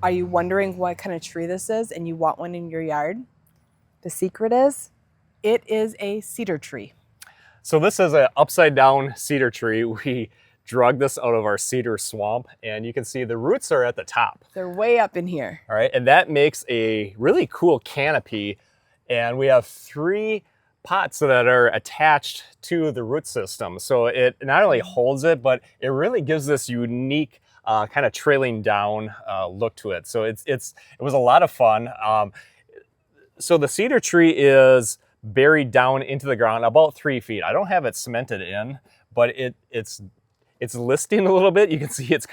Are you wondering what kind of tree this is and you want one in your yard? The secret is, it is a cedar tree. So this is an upside down cedar tree. We drug this out of our cedar swamp, and you can see the roots are at the top. They're way up in here. All right, and that makes a really cool canopy. And we have 3 pots that are attached to the root system. So it not only holds it, but it really gives this unique kind of trailing down look to it. So it was a lot of fun. So the cedar tree is buried down into the ground about 3 feet. I don't have it cemented in, but it's listing a little bit. You can see it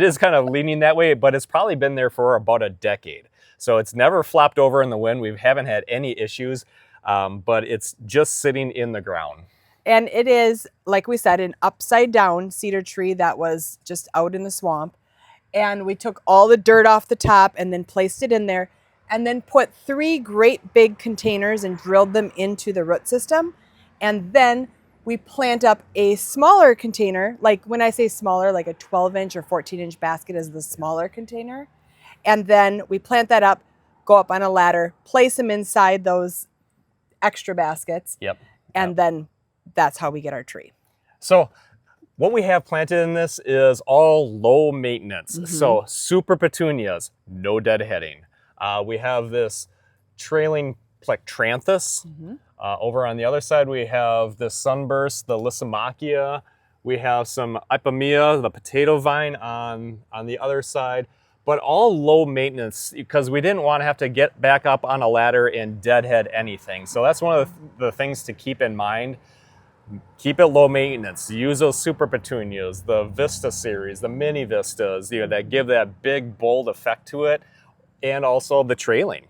is kind of leaning that way, but it's probably been there for about a decade. So it's never flopped over in the wind. We haven't had any issues, but it's just sitting in the ground. And it is, like we said, an upside down cedar tree that was just out in the swamp. And we took all the dirt off the top and then placed it in there, and then put 3 great big containers and drilled them into the root system. And then we plant up a smaller container, like when I say smaller, like a 12-inch or 14-inch basket is the smaller container. And then we plant that up, go up on a ladder, place them inside those extra baskets. Yep. And then that's how we get our tree. So what we have planted in this is all low maintenance. So super petunias, no deadheading. We have this trailing plectranthus. Over on the other side, we have the sunburst, the Lysimachia. We have some Ipomea, the potato vine on the other side, but all low maintenance because we didn't want to have to get back up on a ladder and deadhead anything. So that's one of the things to keep in mind. Keep it low maintenance. Use those super petunias, the Vista series, the mini Vistas, that give that big, bold effect to it, and also the trailing.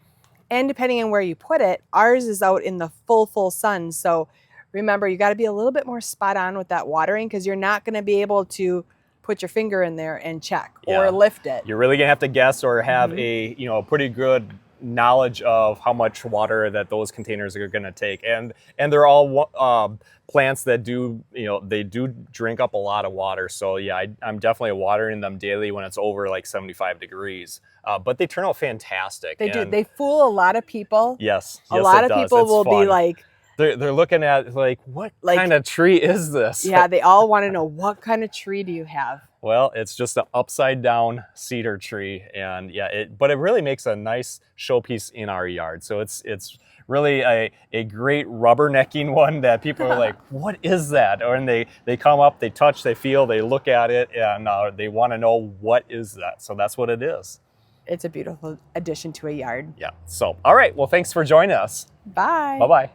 And depending on where you put it, ours is out in the full sun. So remember, you got to be a little bit more spot on with that watering because you're not going to be able to put your finger in there and check or lift it. You're really going to have to guess or have a pretty good knowledge of how much water that those containers are going to take. And they're all plants that do drink up a lot of water. So yeah, I'm definitely watering them daily when it's over like 75 degrees. But they turn out fantastic. They do. They fool a lot of people. Yes. A lot of people will be like, they're looking at like, what kind of tree is this? Yeah, they all want to know, what kind of tree do you have? Well, it's just an upside down cedar tree, and but it really makes a nice showpiece in our yard. So it's really a great rubbernecking one that people are like, what is that? And they come up, they touch, they feel, they look at it, and they want to know what is that. So that's what it is. It's a beautiful addition to a yard. Yeah. So, all right. Well, thanks for joining us. Bye. Bye-bye.